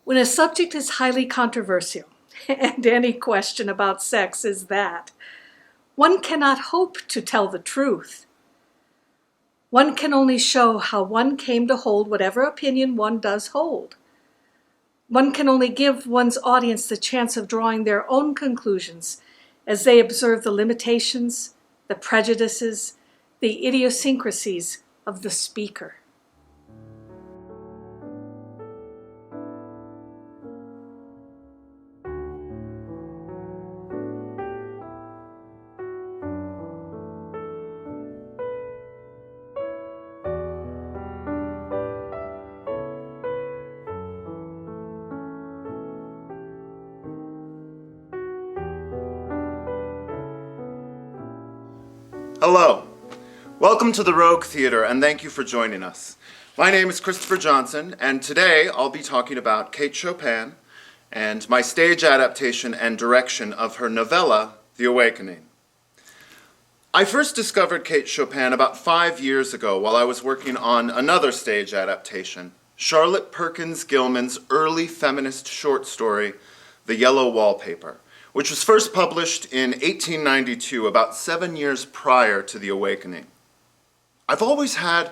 When a subject is highly controversial, and any question about sex is that, one cannot hope to tell the truth. One can only show how one came to hold whatever opinion one does hold. One can only give one's audience the chance of drawing their own conclusions as they observe the limitations, the prejudices, the idiosyncrasies of the speaker. Hello, welcome to the Rogue Theater, and thank you for joining us. My name is Christopher Johnson, and today I'll be talking about Kate Chopin and my stage adaptation and direction of her novella, The Awakening. I first discovered Kate Chopin about 5 years ago while I was working on another stage adaptation, Charlotte Perkins Gilman's early feminist short story, The Yellow Wallpaper, which was first published in 1892, about 7 years prior to The Awakening. I've always had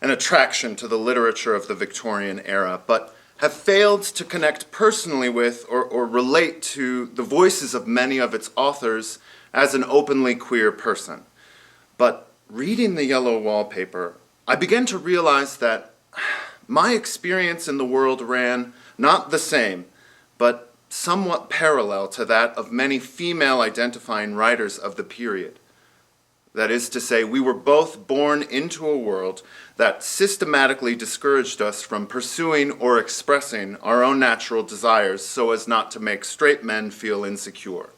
an attraction to the literature of the Victorian era, but have failed to connect personally with or relate to the voices of many of its authors as an openly queer person. But reading The Yellow Wallpaper, I began to realize that my experience in the world ran not the same, but somewhat parallel to that of many female-identifying writers of the period. That is to say, we were both born into a world that systematically discouraged us from pursuing or expressing our own natural desires so as not to make straight men feel insecure.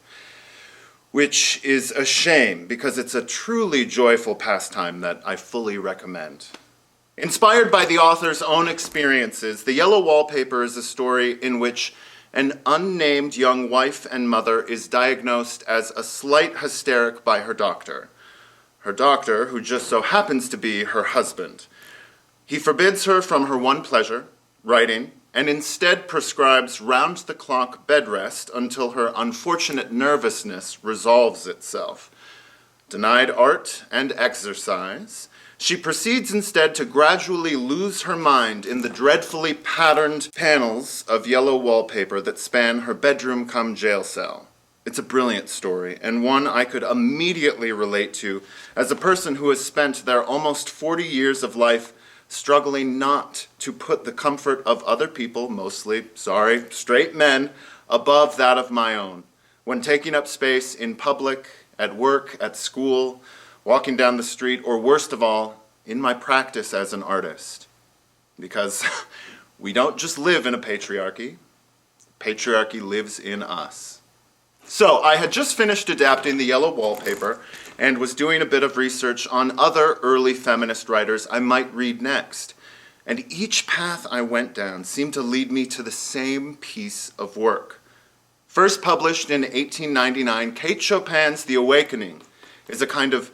Which is a shame, because it's a truly joyful pastime that I fully recommend. Inspired by the author's own experiences, The Yellow Wallpaper is a story in which an unnamed young wife and mother is diagnosed as a slight hysteric by her doctor. Her doctor, who just so happens to be her husband. He forbids her from her one pleasure, writing, and instead prescribes round-the-clock bed rest until her unfortunate nervousness resolves itself. Denied art and exercise, she proceeds instead to gradually lose her mind in the dreadfully patterned panels of yellow wallpaper that span her bedroom-cum-jail cell. It's a brilliant story, and one I could immediately relate to as a person who has spent their almost 40 years of life struggling not to put the comfort of other people, mostly, straight men, above that of my own, when taking up space in public, at work, at school, walking down the street, or worst of all, in my practice as an artist. Because we don't just live in a patriarchy lives in us. So I had just finished adapting The Yellow Wallpaper and was doing a bit of research on other early feminist writers I might read next. And each path I went down seemed to lead me to the same piece of work. First published in 1899, Kate Chopin's The Awakening is a kind of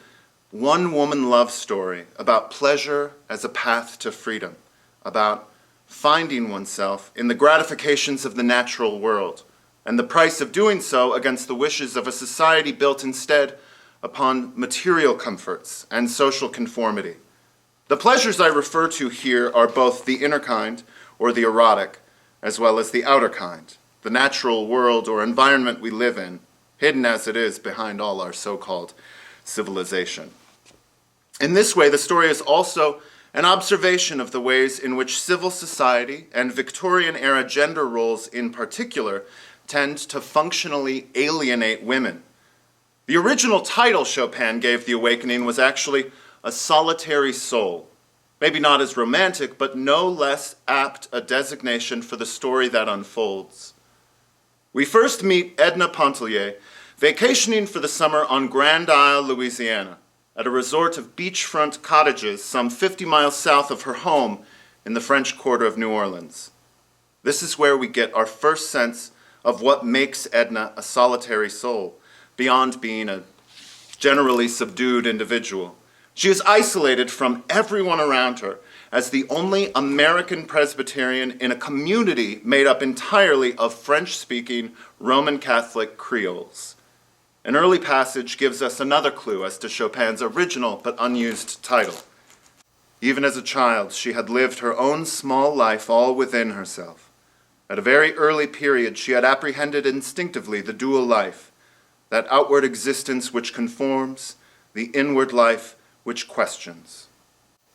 one-woman love story about pleasure as a path to freedom, about finding oneself in the gratifications of the natural world, and the price of doing so against the wishes of a society built instead upon material comforts and social conformity. The pleasures I refer to here are both the inner kind, or the erotic, as well as the outer kind, the natural world or environment we live in, hidden as it is behind all our so-called civilization. In this way, the story is also an observation of the ways in which civil society and Victorian-era gender roles in particular tend to functionally alienate women. The original title Chopin gave The Awakening was actually A Solitary Soul. Maybe not as romantic, but no less apt a designation for the story that unfolds. We first meet Edna Pontellier, vacationing for the summer on Grand Isle, Louisiana, at a resort of beachfront cottages some 50 miles south of her home in the French Quarter of New Orleans. This is where we get our first sense of what makes Edna a solitary soul, beyond being a generally subdued individual. She is isolated from everyone around her as the only American Presbyterian in a community made up entirely of French-speaking Roman Catholic Creoles. An early passage gives us another clue as to Chopin's original but unused title. Even as a child, she had lived her own small life all within herself. At a very early period, she had apprehended instinctively the dual life, that outward existence which conforms, the inward life which questions.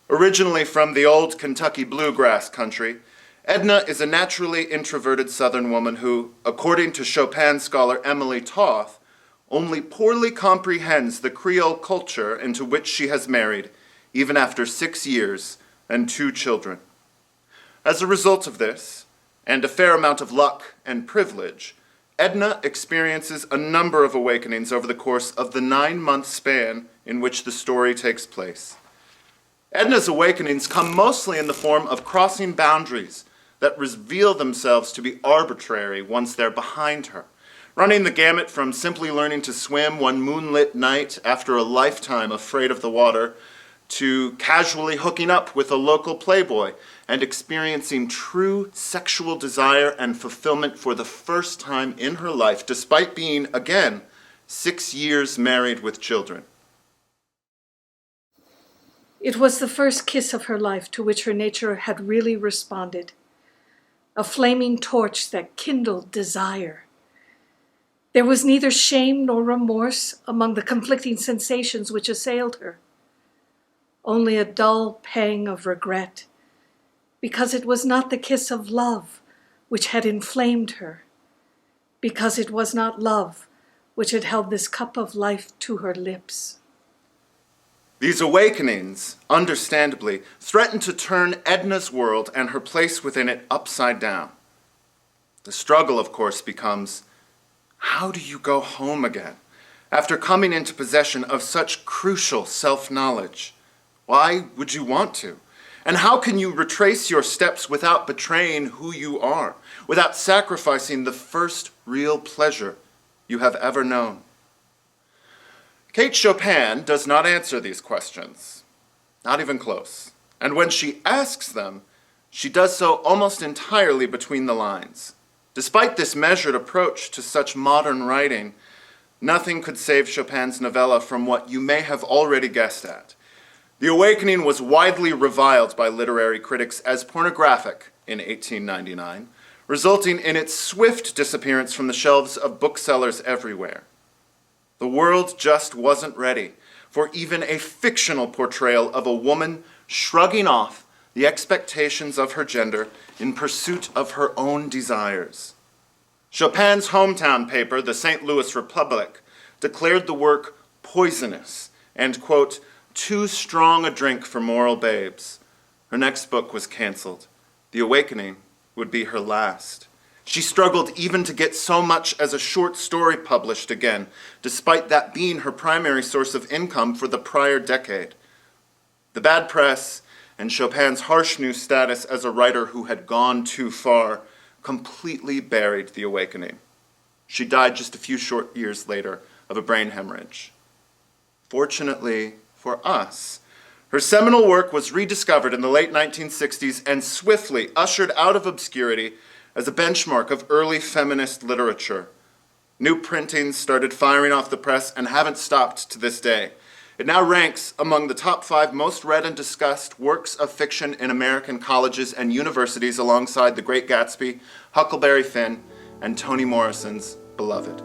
Originally from the old Kentucky bluegrass country, Edna is a naturally introverted Southern woman who, according to Chopin scholar Emily Toth, only poorly comprehends the Creole culture into which she has married, even after 6 years and 2 children. As a result of this, and a fair amount of luck and privilege, Edna experiences a number of awakenings over the course of the 9-month span in which the story takes place. Edna's awakenings come mostly in the form of crossing boundaries that reveal themselves to be arbitrary once they're behind her, running the gamut from simply learning to swim one moonlit night after a lifetime afraid of the water, to casually hooking up with a local playboy and experiencing true sexual desire and fulfillment for the first time in her life, despite being, again, 6 years married with children. It was the first kiss of her life to which her nature had really responded, a flaming torch that kindled desire. There was neither shame nor remorse among the conflicting sensations which assailed her, only a dull pang of regret, because it was not the kiss of love which had inflamed her, because it was not love which had held this cup of life to her lips. These awakenings, understandably, threaten to turn Edna's world and her place within it upside down. The struggle, of course, becomes, how do you go home again after coming into possession of such crucial self-knowledge? Why would you want to? And how can you retrace your steps without betraying who you are, without sacrificing the first real pleasure you have ever known? Kate Chopin does not answer these questions, not even close. And when she asks them, she does so almost entirely between the lines. Despite this measured approach to such modern writing, nothing could save Chopin's novella from what you may have already guessed at. The Awakening was widely reviled by literary critics as pornographic in 1899, resulting in its swift disappearance from the shelves of booksellers everywhere. The world just wasn't ready for even a fictional portrayal of a woman shrugging off the expectations of her gender in pursuit of her own desires. Chopin's hometown paper, the St. Louis Republic, declared the work poisonous and, quote, too strong a drink for moral babes. Her next book was canceled. The Awakening would be her last. She struggled even to get so much as a short story published again, despite that being her primary source of income for the prior decade. The bad press and Chopin's harsh new status as a writer who had gone too far completely buried The Awakening. She died just a few short years later of a brain hemorrhage. Fortunately for us, her seminal work was rediscovered in the late 1960s and swiftly ushered out of obscurity as a benchmark of early feminist literature. New printings started firing off the press and haven't stopped to this day. It now ranks among the top 5 most read and discussed works of fiction in American colleges and universities alongside The Great Gatsby, Huckleberry Finn, and Toni Morrison's Beloved.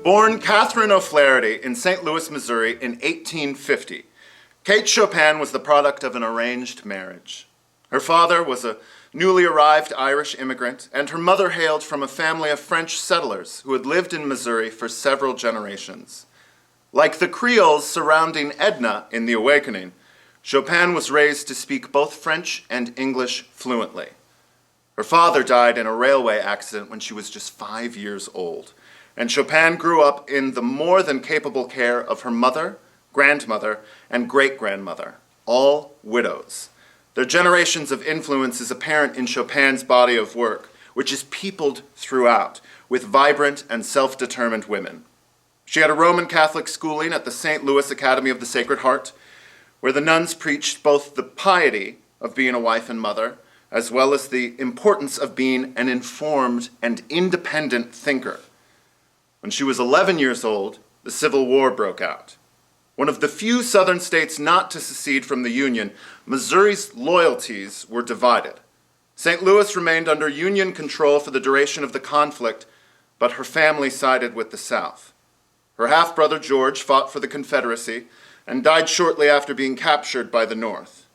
Born Catherine O'Flaherty in St. Louis, Missouri in 1850, Kate Chopin was the product of an arranged marriage. Her father was a newly arrived Irish immigrant, and her mother hailed from a family of French settlers who had lived in Missouri for several generations. Like the Creoles surrounding Edna in The Awakening, Chopin was raised to speak both French and English fluently. Her father died in a railway accident when she was just 5 years old, and Chopin grew up in the more than capable care of her mother, grandmother, and great-grandmother, all widows. Their generations of influence is apparent in Chopin's body of work, which is peopled throughout with vibrant and self-determined women. She had a Roman Catholic schooling at the St. Louis Academy of the Sacred Heart, where the nuns preached both the piety of being a wife and mother, as well as the importance of being an informed and independent thinker. When she was 11 years old, the Civil War broke out. One of the few southern states not to secede from the Union, Missouri's loyalties were divided. St. Louis remained under Union control for the duration of the conflict, but her family sided with the South. Her half-brother George fought for the Confederacy and died shortly after being captured by the North.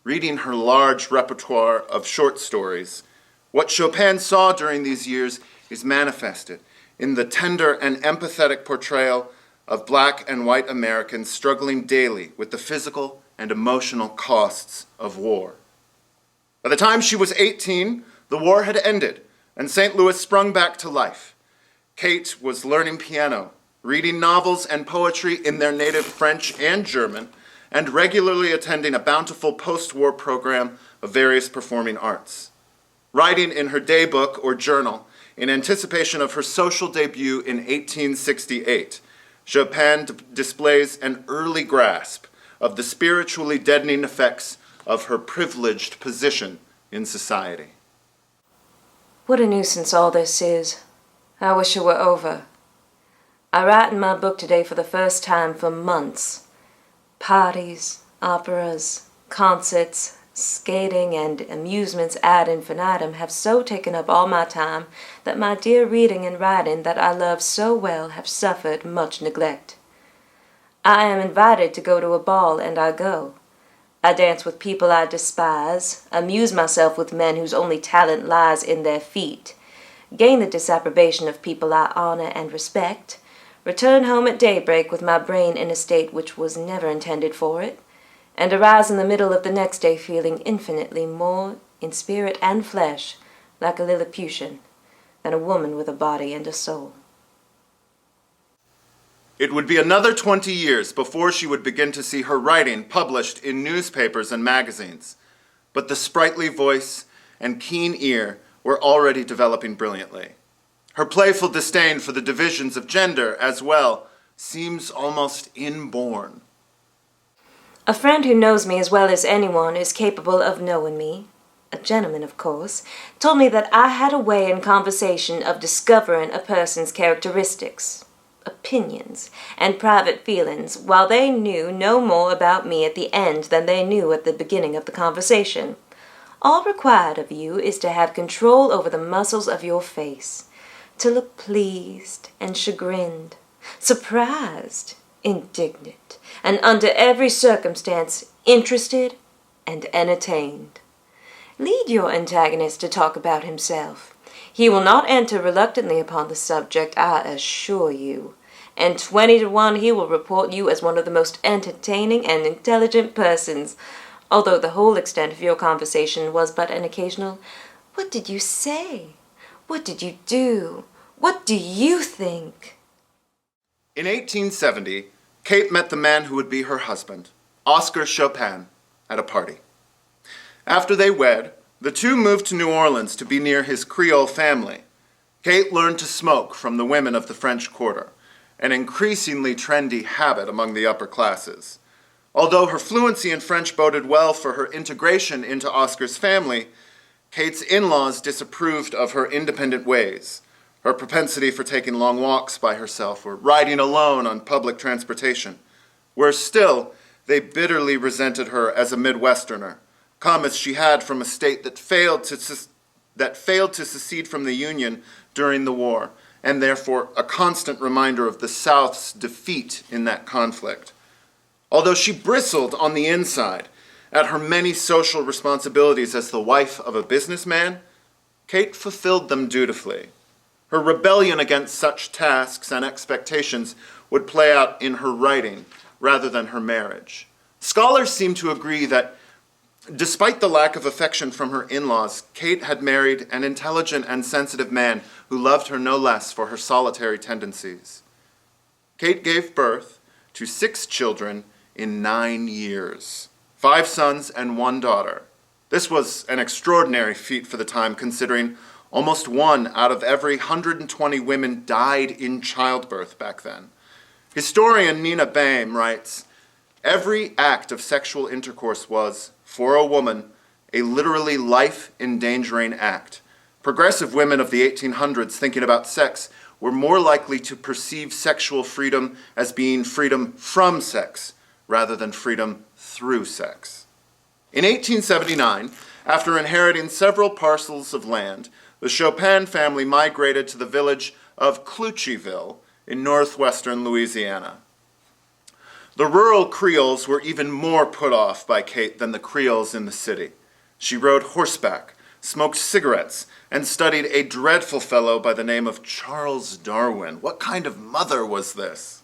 Reading her large repertoire of short stories, what Chopin saw during these years is manifested in the tender and empathetic portrayal of Black and white Americans struggling daily with the physical and emotional costs of war. By the time she was 18, the war had ended, and St. Louis sprung back to life. Kate was learning piano, reading novels and poetry in their native French and German, and regularly attending a bountiful post-war program of various performing arts. Writing in her daybook or journal in anticipation of her social debut in 1868, Chopin displays an early grasp of the spiritually deadening effects of her privileged position in society. What a nuisance all this is. I wish it were over. I write in my book today for the first time for months. Parties, operas, concerts, skating, and amusements ad infinitum have so taken up all my time that my dear reading and writing that I love so well have suffered much neglect. I am invited to go to a ball, and I go. I dance with people I despise, amuse myself with men whose only talent lies in their feet, gain the disapprobation of people I honor and respect, return home at daybreak with my brain in a state which was never intended for it, and arise in the middle of the next day feeling infinitely more in spirit and flesh like a Lilliputian than a woman with a body and a soul. It would be another 20 years before she would begin to see her writing published in newspapers and magazines, but the sprightly voice and keen ear were already developing brilliantly. Her playful disdain for the divisions of gender, as well, seems almost inborn. A friend who knows me as well as anyone is capable of knowing me, a gentleman of course, told me that I had a way in conversation of discovering a person's characteristics, opinions, and private feelings, while they knew no more about me at the end than they knew at the beginning of the conversation. All required of you is to have control over the muscles of your face, to look pleased and chagrined, surprised, indignant, and under every circumstance interested and entertained. Lead your antagonist to talk about himself. He will not enter reluctantly upon the subject, I assure you, and 20 to 1 he will report you as one of the most entertaining and intelligent persons, although the whole extent of your conversation was but an occasional, "What did you say? What did you do? What do you think?" In 1870, Kate met the man who would be her husband, Oscar Chopin, at a party. After they wed, the two moved to New Orleans to be near his Creole family. Kate learned to smoke from the women of the French Quarter, an increasingly trendy habit among the upper classes. Although her fluency in French boded well for her integration into Oscar's family, Kate's in-laws disapproved of her independent ways, her propensity for taking long walks by herself or riding alone on public transportation. Worse still, they bitterly resented her as a Midwesterner, come as she had from a state that failed to secede from the Union during the war, and therefore a constant reminder of the South's defeat in that conflict. Although she bristled on the inside at her many social responsibilities as the wife of a businessman, Kate fulfilled them dutifully. Her rebellion against such tasks and expectations would play out in her writing rather than her marriage. Scholars seem to agree that despite the lack of affection from her in-laws, Kate had married an intelligent and sensitive man who loved her no less for her solitary tendencies. Kate gave birth to 6 children in 9 years, 5 sons and 1 daughter. This was an extraordinary feat for the time, considering almost 1 out of every 120 women died in childbirth back then, Historian Nina Baim writes, "Every act of sexual intercourse was, for a woman, a literally life-endangering act. Progressive women of the 1800s thinking about sex were more likely to perceive sexual freedom as being freedom from sex rather than freedom through sex." In 1879, after inheriting several parcels of land, the Chopin family migrated to the village of Clutcheville in northwestern Louisiana. The rural Creoles were even more put off by Kate than the Creoles in the city. She rode horseback, smoked cigarettes, and studied a dreadful fellow by the name of Charles Darwin. What kind of mother was this?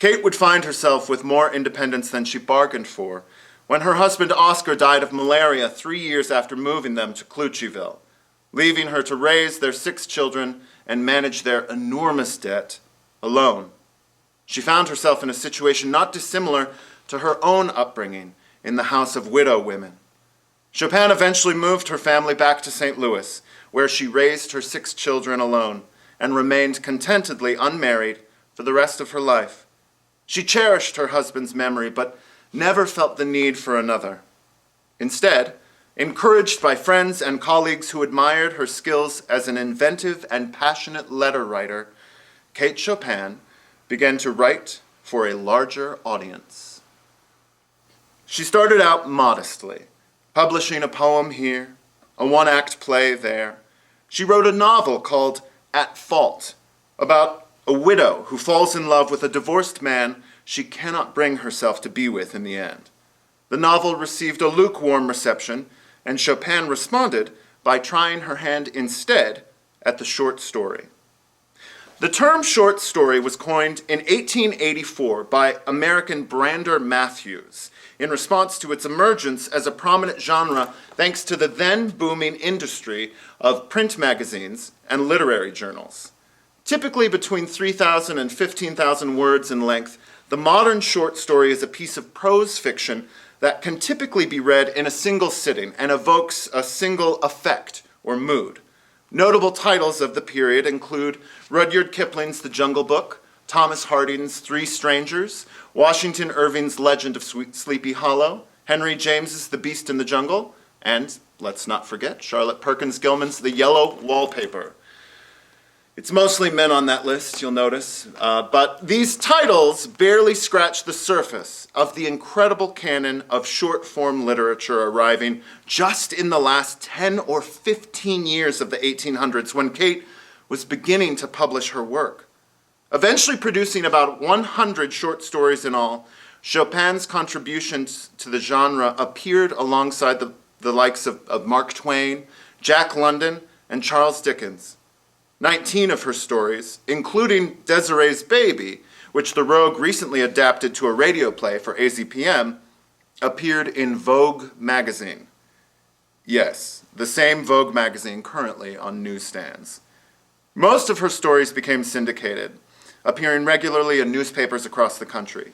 Kate would find herself with more independence than she bargained for when her husband Oscar died of malaria 3 years after moving them to Clutcheville, leaving her to raise their 6 children and manage their enormous debt alone. She found herself in a situation not dissimilar to her own upbringing in the house of widow women. Chopin eventually moved her family back to St. Louis, where she raised her 6 children alone and remained contentedly unmarried for the rest of her life. She cherished her husband's memory, but never felt the need for another. Instead, encouraged by friends and colleagues who admired her skills as an inventive and passionate letter writer, Kate Chopin began to write for a larger audience. She started out modestly, publishing a poem here, a one-act play there. She wrote a novel called At Fault, about a widow who falls in love with a divorced man she cannot bring herself to be with in the end. The novel received a lukewarm reception, and Chopin responded by trying her hand instead at the short story. The term short story was coined in 1884 by American Brander Matthews in response to its emergence as a prominent genre thanks to the then booming industry of print magazines and literary journals. Typically between 3,000 and 15,000 words in length, the modern short story is a piece of prose fiction that can typically be read in a single sitting and evokes a single affect or mood. Notable titles of the period include Rudyard Kipling's The Jungle Book, Thomas Harding's Three Strangers, Washington Irving's Legend of Sleepy Hollow, Henry James's The Beast in the Jungle, and, let's not forget, Charlotte Perkins Gilman's The Yellow Wallpaper. It's mostly men on that list, you'll notice, but these titles barely scratch the surface of the incredible canon of short-form literature arriving just in the last 10 or 15 years of the 1800s when Kate was beginning to publish her work. Eventually producing about 100 short stories in all, Chopin's contributions to the genre appeared alongside the likes of Mark Twain, Jack London, and Charles Dickens. 19 of her stories, including Desiree's Baby, which the Rogue recently adapted to a radio play for AZPM, appeared in Vogue magazine. Yes, the same Vogue magazine currently on newsstands. Most of her stories became syndicated, appearing regularly in newspapers across the country,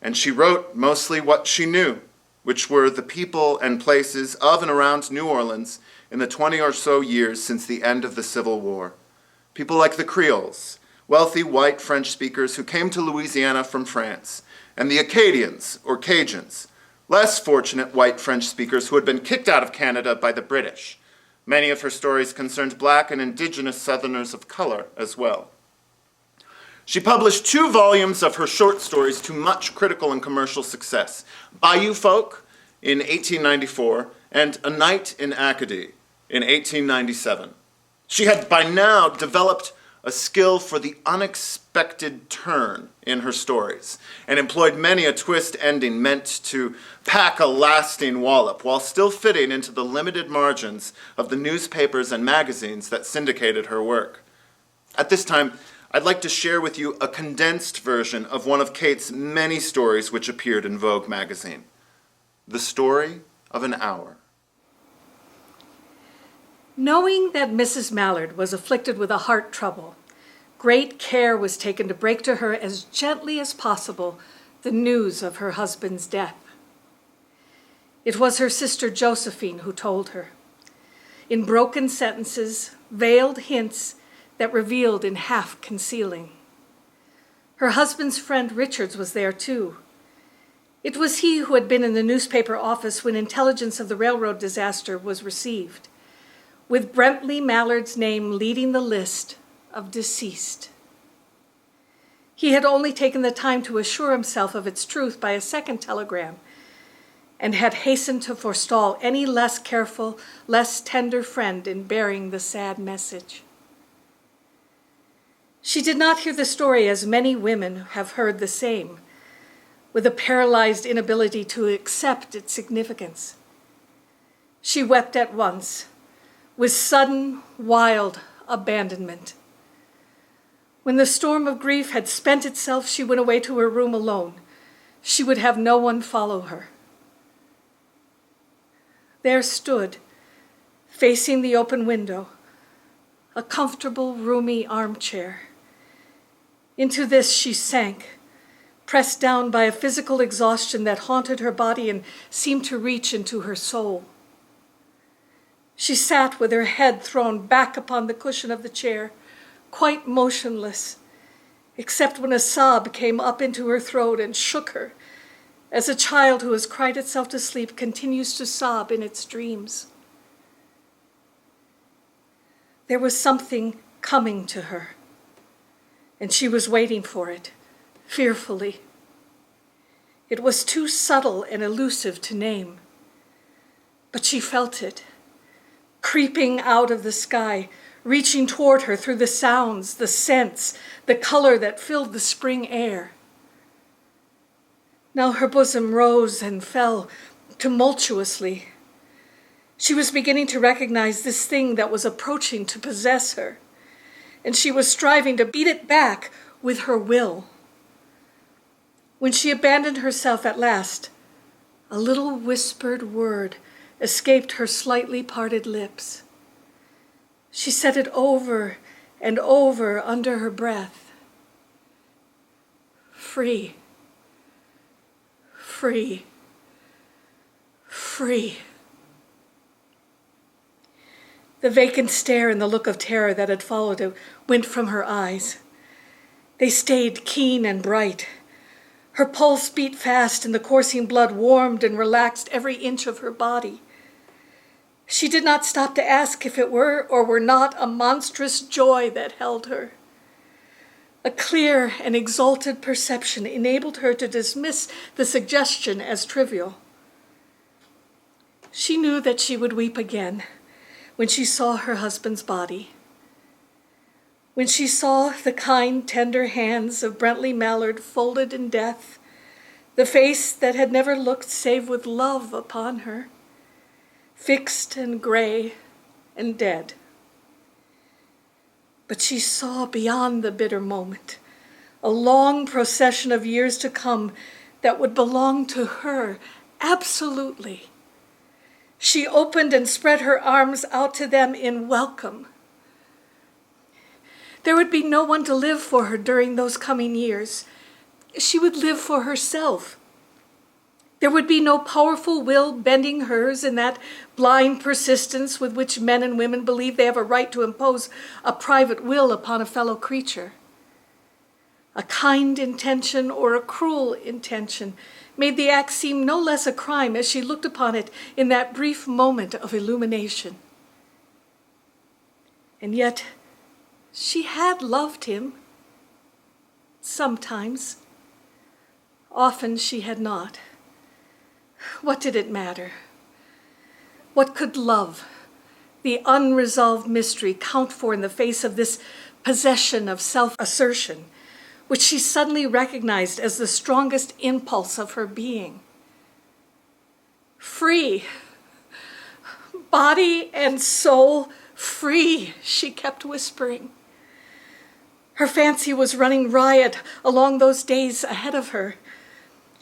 and she wrote mostly what she knew, which were the people and places of and around New Orleans in the 20 or so years since the end of the Civil War. People like the Creoles, wealthy white French speakers who came to Louisiana from France, and the Acadians, or Cajuns, less fortunate white French speakers who had been kicked out of Canada by the British. Many of her stories concerned black and indigenous Southerners of color as well. She published 2 volumes of her short stories to much critical and commercial success, Bayou Folk in 1894 and A Night in Acadie in 1897. She had by now developed a skill for the unexpected turn in her stories and employed many a twist ending meant to pack a lasting wallop while still fitting into the limited margins of the newspapers and magazines that syndicated her work. At this time, I'd like to share with you a condensed version of one of Kate's many stories which appeared in Vogue magazine, The Story of an Hour. Knowing that Mrs. Mallard was afflicted with a heart trouble, great care was taken to break to her as gently as possible the news of her husband's death. It was her sister Josephine who told her, in broken sentences, veiled hints that revealed in half concealing. Her husband's friend Richards was there too. It was he who had been in the newspaper office when intelligence of the railroad disaster was received, with Bentley Mallard's name leading the list of deceased. He had only taken the time to assure himself of its truth by a second telegram, and had hastened to forestall any less careful, less tender friend in bearing the sad message. She did not hear the story as many women have heard the same, with a paralyzed inability to accept its significance. She wept at once, with sudden, wild abandonment. When the storm of grief had spent itself, she went away to her room alone. She would have no one follow her. There stood, facing the open window, a comfortable, roomy armchair. Into this she sank, pressed down by a physical exhaustion that haunted her body and seemed to reach into her soul. She sat with her head thrown back upon the cushion of the chair, quite motionless, except when a sob came up into her throat and shook her, as a child who has cried itself to sleep continues to sob in its dreams. There was something coming to her, and she was waiting for it, fearfully. It was too subtle and elusive to name, but she felt it, creeping out of the sky, reaching toward her through the sounds, the scents, the color that filled the spring air. Now her bosom rose and fell tumultuously. She was beginning to recognize this thing that was approaching to possess her, and she was striving to beat it back with her will. When she abandoned herself at last, a little whispered word escaped her slightly parted lips. She said it over and over under her breath. Free, free, free. The vacant stare and the look of terror that had followed it went from her eyes. They stayed keen and bright. Her pulse beat fast and the coursing blood warmed and relaxed every inch of her body. She did not stop to ask if it were or were not a monstrous joy that held her. A clear and exalted perception enabled her to dismiss the suggestion as trivial. She knew that she would weep again when she saw her husband's body. When she saw the kind, tender hands of Bentley Mallard folded in death, the face that had never looked save with love upon her, fixed and gray and dead. But she saw beyond the bitter moment a long procession of years to come that would belong to her absolutely. She opened and spread her arms out to them in welcome. There would be no one to live for her during those coming years. She would live for herself. There would be no powerful will bending hers in that blind persistence with which men and women believe they have a right to impose a private will upon a fellow creature. A kind intention or a cruel intention made the act seem no less a crime as she looked upon it in that brief moment of illumination. And yet, she had loved him. Sometimes. Often she had not. What did it matter? What could love, the unresolved mystery, count for in the face of this possession of self-assertion, which she suddenly recognized as the strongest impulse of her being? Free, body and soul free, she kept whispering. Her fancy was running riot along those days ahead of her.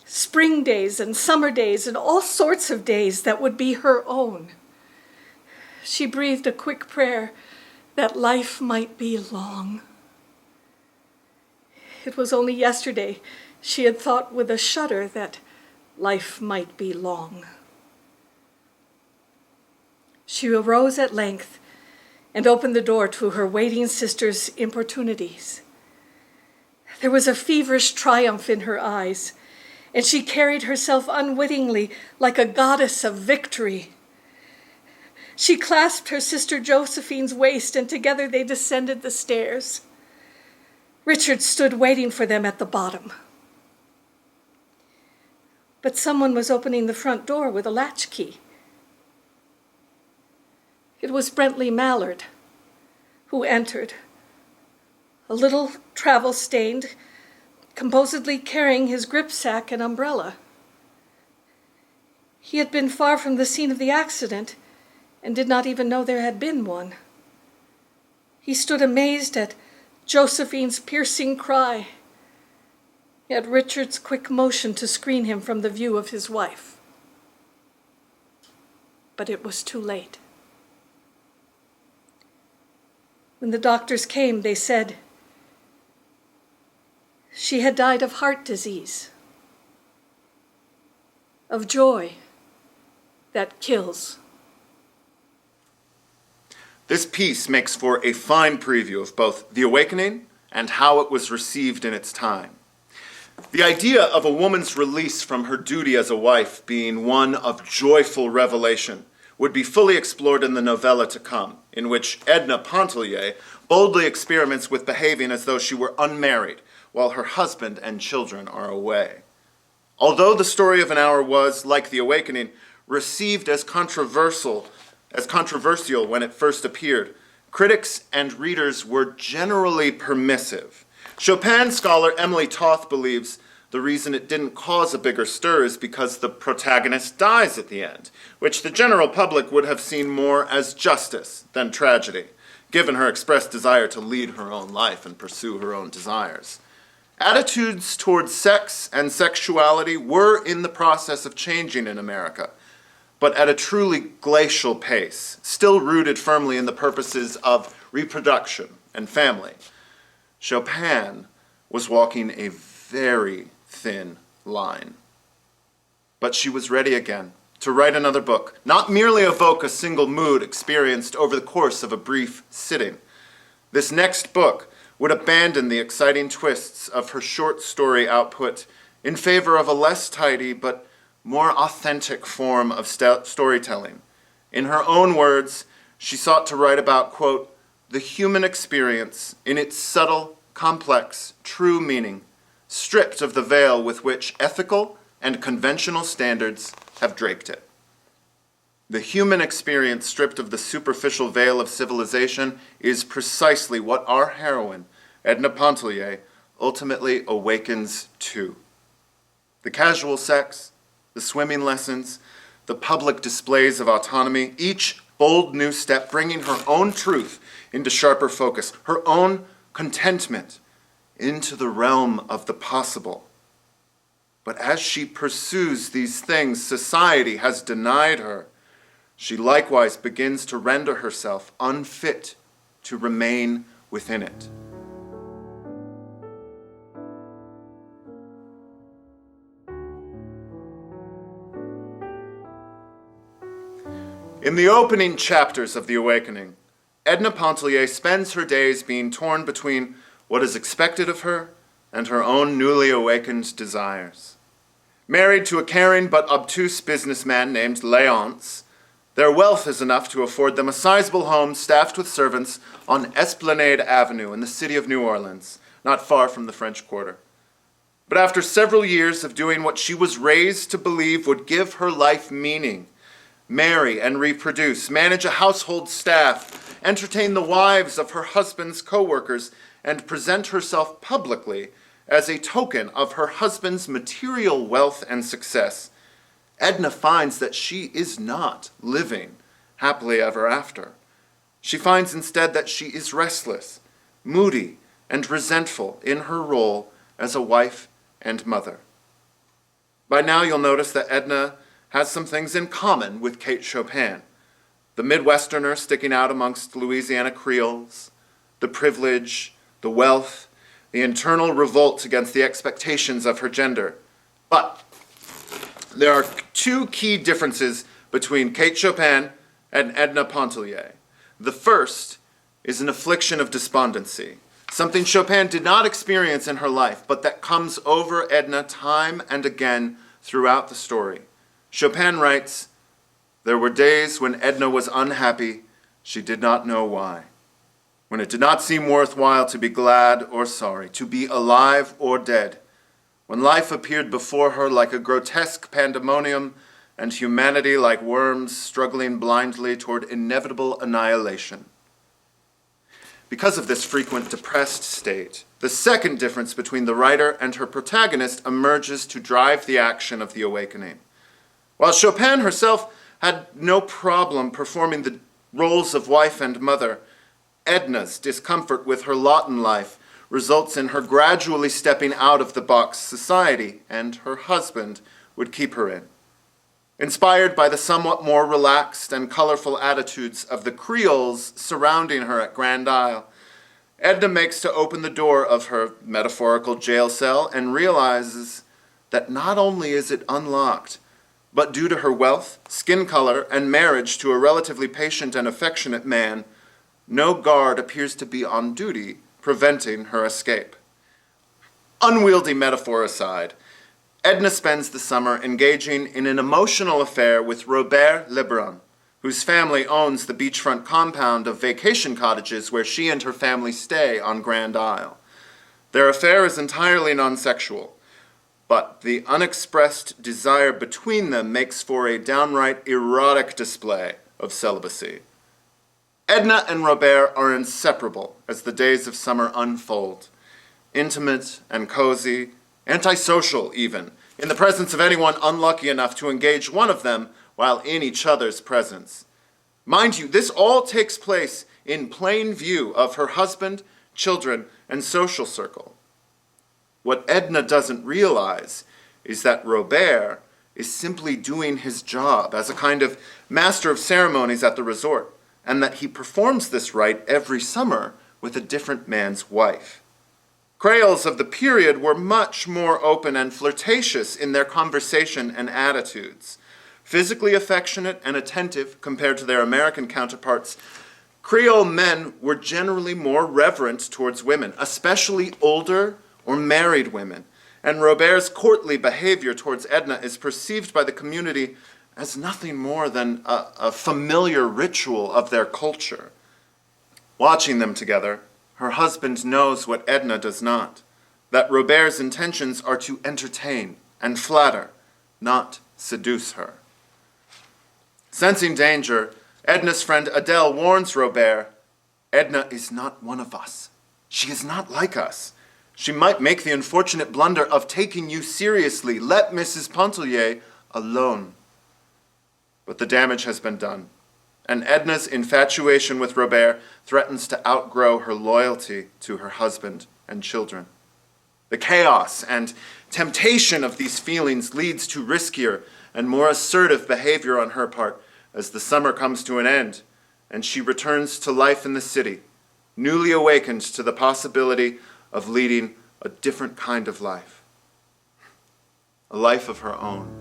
Spring days and summer days and all sorts of days that would be her own. She breathed a quick prayer that life might be long. It was only yesterday she had thought with a shudder that life might be long. She arose at length and opened the door to her waiting sister's importunities. There was a feverish triumph in her eyes, and she carried herself unwittingly like a goddess of victory. She clasped her sister Josephine's waist, and together they descended the stairs. Richard stood waiting for them at the bottom. But someone was opening the front door with a latchkey. It was Brentley Mallard, who entered, a little travel-stained, composedly carrying his gripsack and umbrella. He had been far from the scene of the accident and did not even know there had been one. He stood amazed at Josephine's piercing cry, at Richard's quick motion to screen him from the view of his wife. But it was too late. When the doctors came, they said she had died of heart disease, of joy that kills. This piece makes for a fine preview of both The Awakening and how it was received in its time. The idea of a woman's release from her duty as a wife being one of joyful revelation would be fully explored in the novella to come, in which Edna Pontellier boldly experiments with behaving as though she were unmarried while her husband and children are away. Although the story of an hour was, like The Awakening, received as controversial when it first appeared, critics and readers were generally permissive. Chopin scholar Emily Toth believes the reason it didn't cause a bigger stir is because the protagonist dies at the end, which the general public would have seen more as justice than tragedy, given her expressed desire to lead her own life and pursue her own desires. Attitudes towards sex and sexuality were in the process of changing in America, but at a truly glacial pace, still rooted firmly in the purposes of reproduction and family. Chopin was walking a very thin line. But she was ready again to write another book, not merely evoke a single mood experienced over the course of a brief sitting. This next book would abandon the exciting twists of her short story output in favor of a less tidy but more authentic form of storytelling. In her own words, she sought to write about, quote, the human experience in its subtle, complex, true meaning, stripped of the veil with which ethical and conventional standards have draped it. The human experience stripped of the superficial veil of civilization is precisely what our heroine, Edna Pontellier, ultimately awakens to. The casual sex, the swimming lessons, the public displays of autonomy, each bold new step bringing her own truth into sharper focus, her own contentment into the realm of the possible. But as she pursues these things society has denied her, she likewise begins to render herself unfit to remain within it. In the opening chapters of The Awakening, Edna Pontellier spends her days being torn between what is expected of her and her own newly awakened desires. Married to a caring but obtuse businessman named Léonce, their wealth is enough to afford them a sizable home staffed with servants on Esplanade Avenue in the city of New Orleans, not far from the French Quarter. But after several years of doing what she was raised to believe would give her life meaning, marry and reproduce, manage a household staff, entertain the wives of her husband's co-workers, and present herself publicly as a token of her husband's material wealth and success, Edna finds that she is not living happily ever after. She finds instead that she is restless, moody, and resentful in her role as a wife and mother. By now you'll notice that Edna has some things in common with Kate Chopin, the Midwesterner sticking out amongst Louisiana Creoles, the privilege, the wealth, the internal revolt against the expectations of her gender. But there are two key differences between Kate Chopin and Edna Pontellier. The first is an affliction of despondency, something Chopin did not experience in her life, but that comes over Edna time and again throughout the story. Chopin writes, "There were days when Edna was unhappy, she did not know why. When it did not seem worthwhile to be glad or sorry, to be alive or dead, when life appeared before her like a grotesque pandemonium and humanity like worms struggling blindly toward inevitable annihilation." Because of this frequent depressed state, the second difference between the writer and her protagonist emerges to drive the action of the awakening. While Chopin herself had no problem performing the roles of wife and mother, Edna's discomfort with her lot in life results in her gradually stepping out of the box society, and her husband would keep her in. Inspired by the somewhat more relaxed and colorful attitudes of the Creoles surrounding her at Grand Isle, Edna makes to open the door of her metaphorical jail cell and realizes that not only is it unlocked, but due to her wealth, skin color, and marriage to a relatively patient and affectionate man, no guard appears to be on duty preventing her escape. Unwieldy metaphor aside, Edna spends the summer engaging in an emotional affair with Robert Lebrun, whose family owns the beachfront compound of vacation cottages where she and her family stay on Grand Isle. Their affair is entirely non-sexual, but the unexpressed desire between them makes for a downright erotic display of celibacy. Edna and Robert are inseparable as the days of summer unfold, intimate and cozy, antisocial even, in the presence of anyone unlucky enough to engage one of them while in each other's presence. Mind you, this all takes place in plain view of her husband, children, and social circle. What Edna doesn't realize is that Robert is simply doing his job as a kind of master of ceremonies at the resort, and that he performs this rite every summer with a different man's wife. Creoles of the period were much more open and flirtatious in their conversation and attitudes. Physically affectionate and attentive compared to their American counterparts, Creole men were generally more reverent towards women, especially older or married women, and Robert's courtly behavior towards Edna is perceived by the community as nothing more than a familiar ritual of their culture. Watching them together, her husband knows what Edna does not, that Robert's intentions are to entertain and flatter, not seduce her. Sensing danger, Edna's friend Adele warns Robert, "Edna is not one of us. She is not like us. She might make the unfortunate blunder of taking you seriously. Let Mrs. Pontellier alone." But the damage has been done, and Edna's infatuation with Robert threatens to outgrow her loyalty to her husband and children. The chaos and temptation of these feelings leads to riskier and more assertive behavior on her part as the summer comes to an end and she returns to life in the city, newly awakened to the possibility of leading a different kind of life, a life of her own.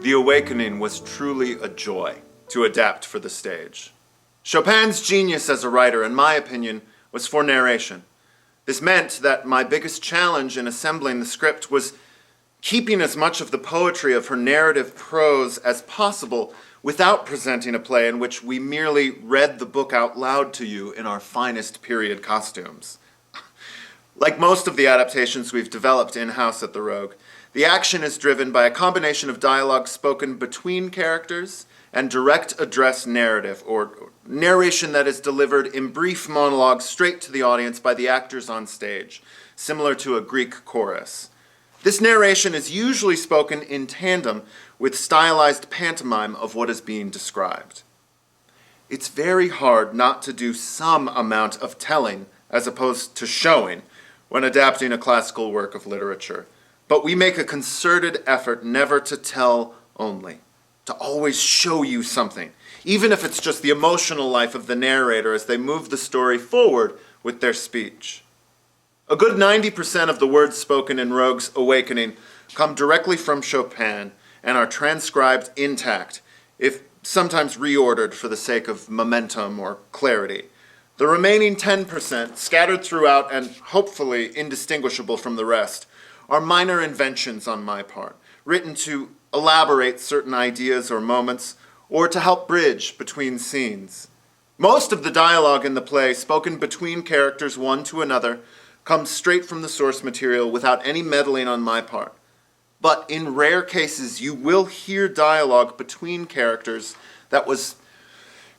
The awakening was truly a joy to adapt for the stage. Chopin's genius as a writer, in my opinion, was for narration. This meant that my biggest challenge in assembling the script was keeping as much of the poetry of her narrative prose as possible without presenting a play in which we merely read the book out loud to you in our finest period costumes. Like most of the adaptations we've developed in-house at The Rogue, the action is driven by a combination of dialogue spoken between characters and direct address narrative, or narration that is delivered in brief monologues straight to the audience by the actors on stage, similar to a Greek chorus. This narration is usually spoken in tandem with stylized pantomime of what is being described. It's very hard not to do some amount of telling as opposed to showing when adapting a classical work of literature. But we make a concerted effort never to tell only, to always show you something, even if it's just the emotional life of the narrator as they move the story forward with their speech. A good 90% of the words spoken in Rogue's Awakening come directly from Chopin, and are transcribed intact, if sometimes reordered for the sake of momentum or clarity. The remaining 10%, scattered throughout and hopefully indistinguishable from the rest, are minor inventions on my part, written to elaborate certain ideas or moments, or to help bridge between scenes. Most of the dialogue in the play, spoken between characters one to another, comes straight from the source material without any meddling on my part. But in rare cases, you will hear dialogue between characters that was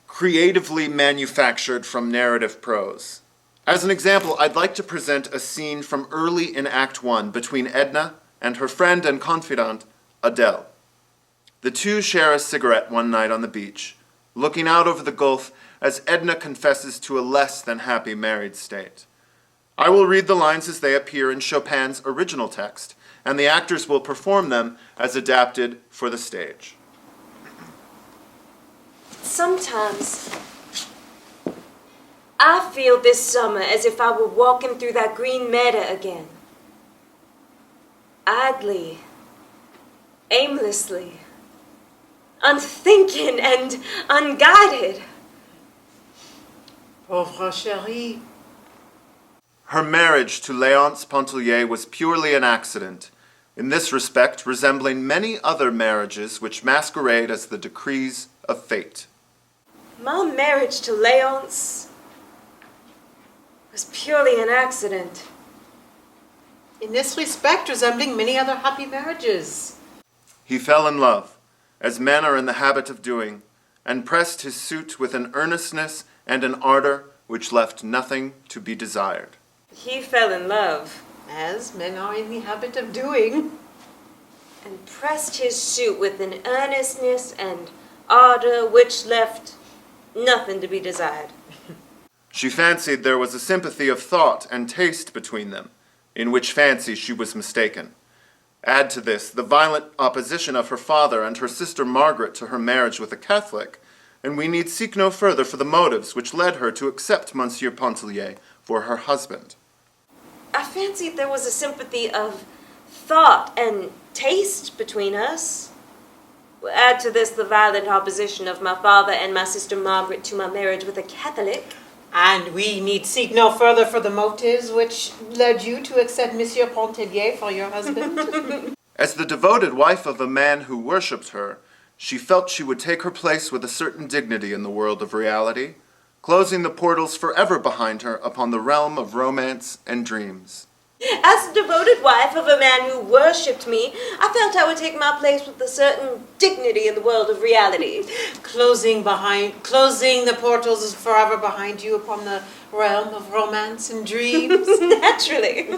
creatively manufactured from narrative prose. As an example, I'd like to present a scene from early in Act 1 between Edna and her friend and confidant, Adele. The two share a cigarette one night on the beach, looking out over the gulf as Edna confesses to a less than happy married state. I will read the lines as they appear in Chopin's original text, and the actors will perform them as adapted for the stage. Sometimes I feel this summer as if I were walking through that green meadow again. Idly, aimlessly, unthinking and unguided. Pauvre chérie. Her marriage to Léonce Pontellier was purely an accident, in this respect resembling many other marriages which masquerade as the decrees of fate. My marriage to Léonce was purely an accident. In this respect, resembling many other happy marriages. He fell in love, as men are in the habit of doing, and pressed his suit with an earnestness and an ardor which left nothing to be desired. He fell in love. As men are in the habit of doing. And pressed his suit with an earnestness and ardor which left nothing to be desired. She fancied there was a sympathy of thought and taste between them, in which fancy she was mistaken. Add to this the violent opposition of her father and her sister Margaret to her marriage with a Catholic, and we need seek no further for the motives which led her to accept Monsieur Pontellier for her husband. I fancied there was a sympathy of thought and taste between us. Add to this the violent opposition of my father and my sister Margaret to my marriage with a Catholic. And we need seek no further for the motives which led you to accept Monsieur Pontellier for your husband. As the devoted wife of a man who worshipped her, she felt she would take her place with a certain dignity in the world of reality, closing the portals forever behind her upon the realm of romance and dreams. As the devoted wife of a man who worshipped me, I felt I would take my place with a certain dignity in the world of reality. Closing the portals forever behind you upon the realm of romance and dreams. Naturally.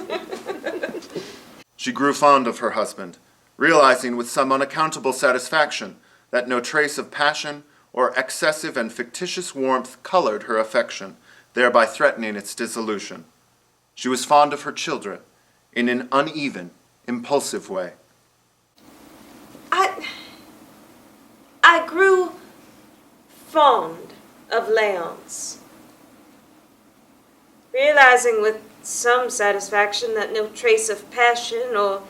She grew fond of her husband, realizing with some unaccountable satisfaction that no trace of passion or excessive and fictitious warmth colored her affection, thereby threatening its dissolution. She was fond of her children in an uneven, impulsive way. I grew fond of Léonce, realizing with some satisfaction that no trace of passion or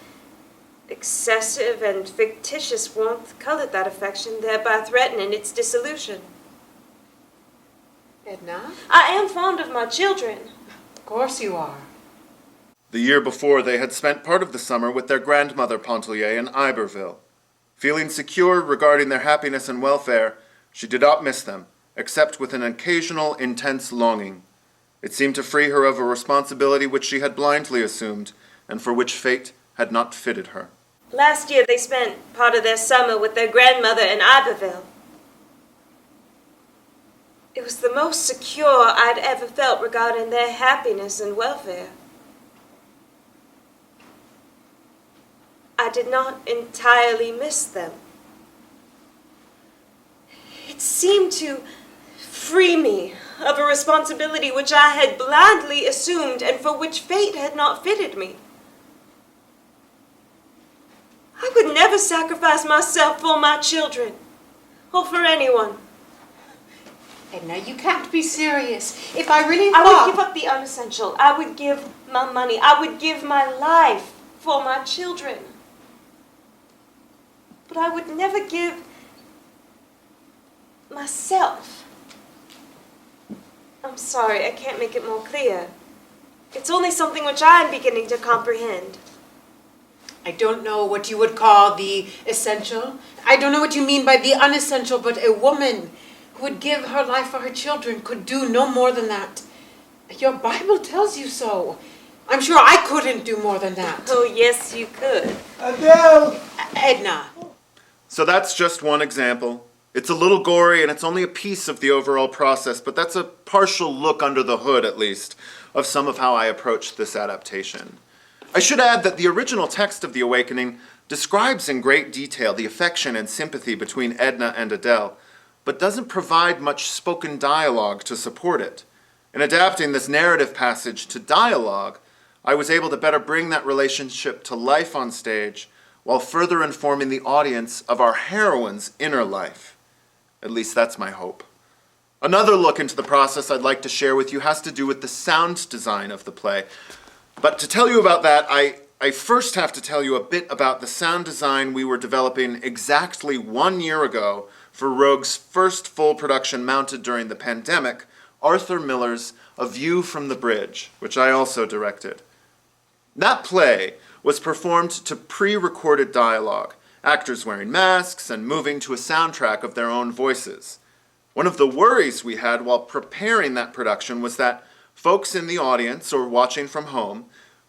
excessive and fictitious warmth colored that affection, thereby threatening its dissolution. Edna? I am fond of my children. Of course you are. The year before, they had spent part of the summer with their grandmother Pontellier in Iberville. Feeling secure regarding their happiness and welfare, she did not miss them, except with an occasional intense longing. It seemed to free her of a responsibility which she had blindly assumed, and for which fate had not fitted her. Last year they spent part of their summer with their grandmother in Iberville. It was the most secure I'd ever felt regarding their happiness and welfare. I did not entirely miss them. It seemed to free me of a responsibility which I had blindly assumed and for which fate had not fitted me. I would never sacrifice myself for my children or for anyone. Edna, you can't be serious. If I really I thought... would give up the unessential. I would give my money. I would give my life for my children. but I would never give myself. I'm sorry, I can't make it more clear. It's only something which I am beginning to comprehend. I don't know what you would call the essential. I don't know what you mean by the unessential, but a woman who would give her life for her children could do no more than that. Your Bible tells you so. I'm sure I couldn't do more than that. Oh, yes, you could. Adele! Edna. So that's just one example. It's a little gory and it's only a piece of the overall process, but that's a partial look under the hood, at least, of some of how I approached this adaptation. I should add that the original text of The Awakening describes in great detail the affection and sympathy between Edna and Adele, but doesn't provide much spoken dialogue to support it. In adapting this narrative passage to dialogue, I was able to better bring that relationship to life on stage while further informing the audience of our heroine's inner life. At least that's my hope. Another look into the process I'd like to share with you has to do with the sound design of the play. But to tell you about that, I first have to tell you a bit about the sound design we were developing exactly 1 year ago for Rogue's first full production mounted during the pandemic, Arthur Miller's A View from the Bridge, which I also directed. That play was performed to pre-recorded dialogue, actors wearing masks and moving to a soundtrack of their own voices. One of the worries we had while preparing that production was that folks in the audience or watching from home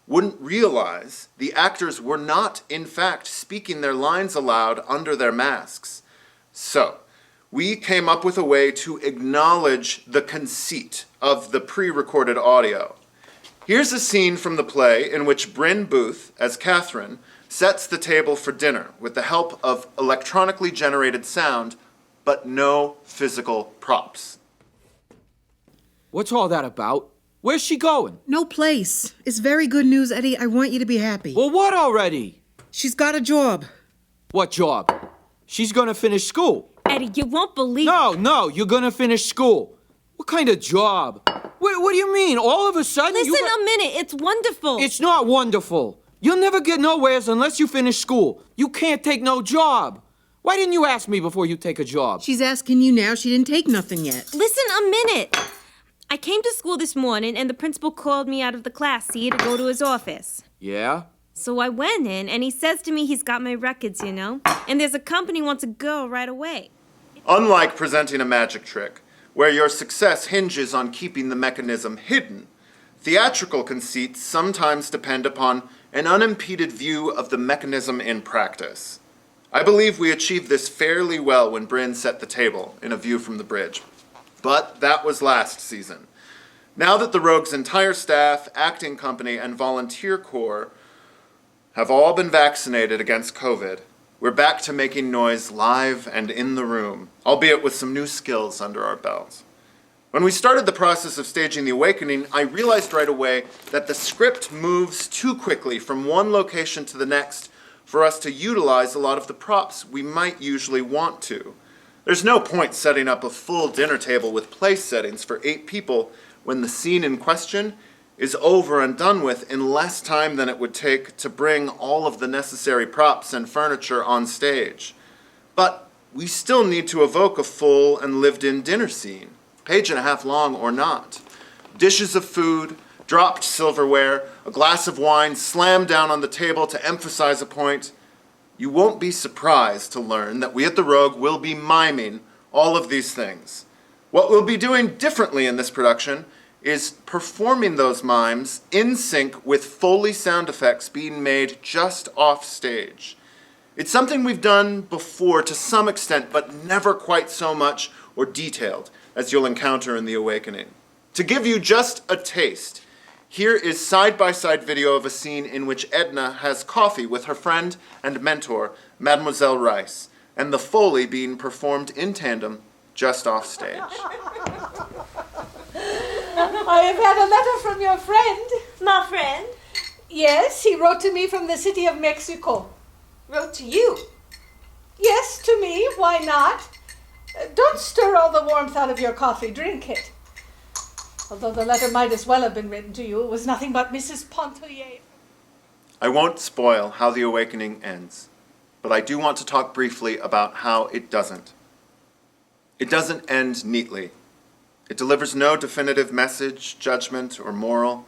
wouldn't realize the actors were not, in fact, speaking their lines aloud under their masks. So, we came up with a way to acknowledge the conceit of the pre-recorded audio. Here's a scene from the play in which Bryn Booth, as Catherine, sets the table for dinner with the help of electronically generated sound, but no physical props. What's all that about? Where's she going? No place. It's very good news, Eddie. I want you to be happy. Well, what already? She's got a job. What job? She's gonna finish school. Eddie, you won't believe... No, you're gonna finish school. What kind of job? What do you mean? All of a sudden Listen a minute, it's wonderful. It's not wonderful. You'll never get nowheres unless you finish school. You can't take no job. Why didn't you ask me before you take a job? She's asking you now. She didn't take nothing yet. Listen a minute. I came to school this morning and the principal called me out of the class, see, to go to his office. Yeah? So I went in and he says to me he's got my records, you know, and there's a company wants a girl right away. Unlike presenting a magic trick, where your success hinges on keeping the mechanism hidden, theatrical conceits sometimes depend upon an unimpeded view of the mechanism in practice. I believe we achieved this fairly well when Bryn set the table in A View from the Bridge. But that was last season. Now that the Rogue's entire staff, acting company, and volunteer corps have all been vaccinated against COVID, we're back to making noise live and in the room, albeit with some new skills under our belts. When we started the process of staging The Awakening, I realized right away that the script moves too quickly from one location to the next for us to utilize a lot of the props we might usually want to. There's no point setting up a full dinner table with place settings for 8 people when the scene in question is over and done with in less time than it would take to bring all of the necessary props and furniture on stage. But we still need to evoke a full and lived-in dinner scene, page and a half long or not. Dishes of food, dropped silverware, a glass of wine slammed down on the table to emphasize a point. You won't be surprised to learn that we at the Rogue will be miming all of these things. What we'll be doing differently in this production is performing those mimes in sync with Foley sound effects being made just off stage. It's something we've done before to some extent, but never quite so much or detailed as you'll encounter in The Awakening. To give you just a taste, here is side-by-side video of a scene in which Edna has coffee with her friend and mentor, Mademoiselle Rice, and the Foley being performed in tandem just off stage. I have had a letter from your friend. My friend Yes, he wrote to me from the city of Mexico. wrote to you. Yes, to me. Why not? Don't stir all the warmth out of your coffee. Drink it. Although the letter might as well have been written to you, it was nothing but Mrs. Pontellier. I won't spoil how The Awakening ends. but I do want to talk briefly about how it doesn't. It doesn't end neatly. It delivers no definitive message, judgment, or moral,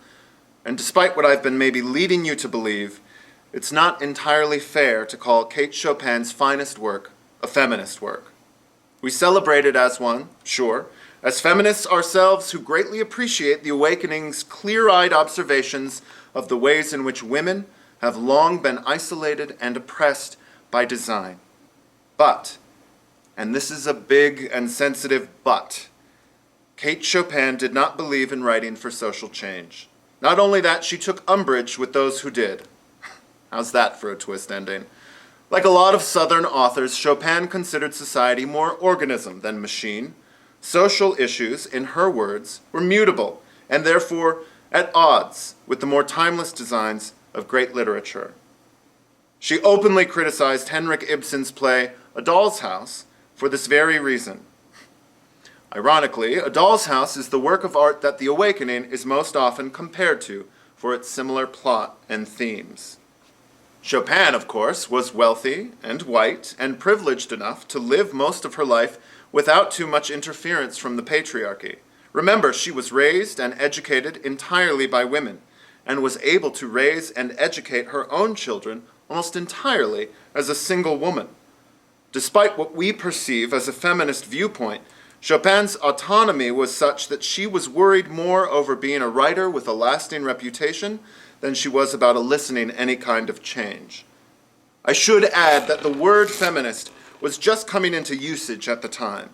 and despite what I've been maybe leading you to believe, it's not entirely fair to call Kate Chopin's finest work a feminist work. We celebrate it as one, sure, as feminists ourselves who greatly appreciate the awakening's clear-eyed observations of the ways in which women have long been isolated and oppressed by design. But, and this is a big and sensitive but, Kate Chopin did not believe in writing for social change. Not only that, she took umbrage with those who did. How's that for a twist ending? Like a lot of Southern authors, Chopin considered society more organism than machine. Social issues, in her words, were mutable and therefore at odds with the more timeless designs of great literature. She openly criticized Henrik Ibsen's play A Doll's House for this very reason. Ironically, A Doll's House is the work of art that The Awakening is most often compared to for its similar plot and themes. Chopin, of course, was wealthy and white and privileged enough to live most of her life without too much interference from the patriarchy. Remember, she was raised and educated entirely by women and was able to raise and educate her own children almost entirely as a single woman. Despite what we perceive as a feminist viewpoint, Chopin's autonomy was such that she was worried more over being a writer with a lasting reputation than she was about eliciting any kind of change. I should add that the word feminist was just coming into usage at the time.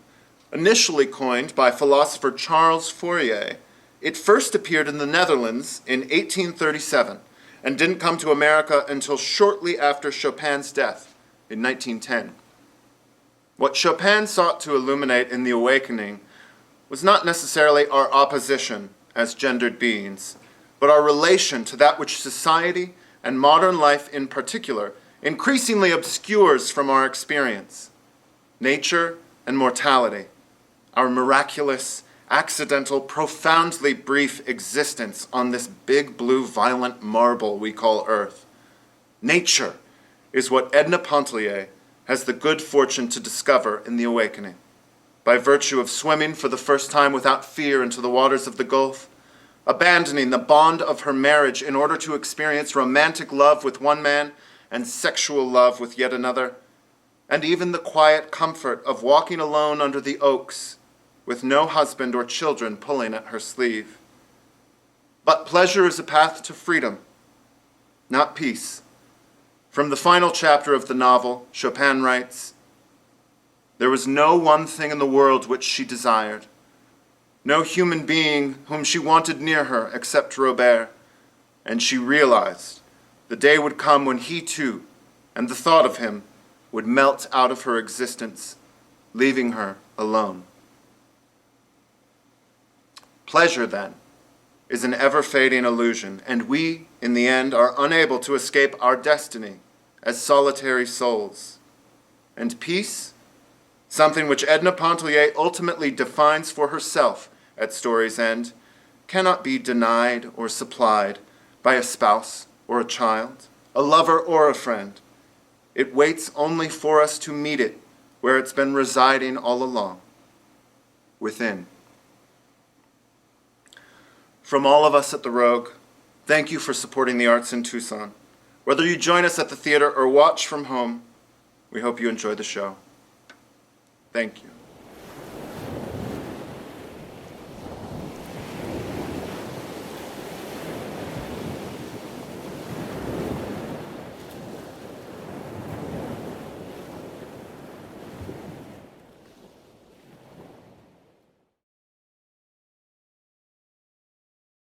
Initially coined by philosopher Charles Fourier, it first appeared in the Netherlands in 1837 and didn't come to America until shortly after Chopin's death in 1910. What Chopin sought to illuminate in The Awakening was not necessarily our opposition as gendered beings, but our relation to that which society, and modern life in particular, increasingly obscures from our experience: nature and mortality, our miraculous, accidental, profoundly brief existence on this big blue violent marble we call Earth. Nature is what Edna Pontellier has the good fortune to discover in The Awakening. By virtue of swimming for the first time without fear into the waters of the Gulf, abandoning the bond of her marriage in order to experience romantic love with one man and sexual love with yet another, and even the quiet comfort of walking alone under the oaks with no husband or children pulling at her sleeve. But pleasure is a path to freedom, not peace. From the final chapter of the novel, Chopin writes, "There was no one thing in the world which she desired, no human being whom she wanted near her except Robert, and she realized the day would come when he too, and the thought of him, would melt out of her existence, leaving her alone." Pleasure, then, is an ever-fading illusion, and we, in the end, are unable to escape our destiny as solitary souls. And peace, something which Edna Pontellier ultimately defines for herself at Story's End, cannot be denied or supplied by a spouse or a child, a lover or a friend. It waits only for us to meet it where it's been residing all along, within. From all of us at The Rogue, thank you for supporting the arts in Tucson. Whether you join us at the theater or watch from home, we hope you enjoy the show. Thank you.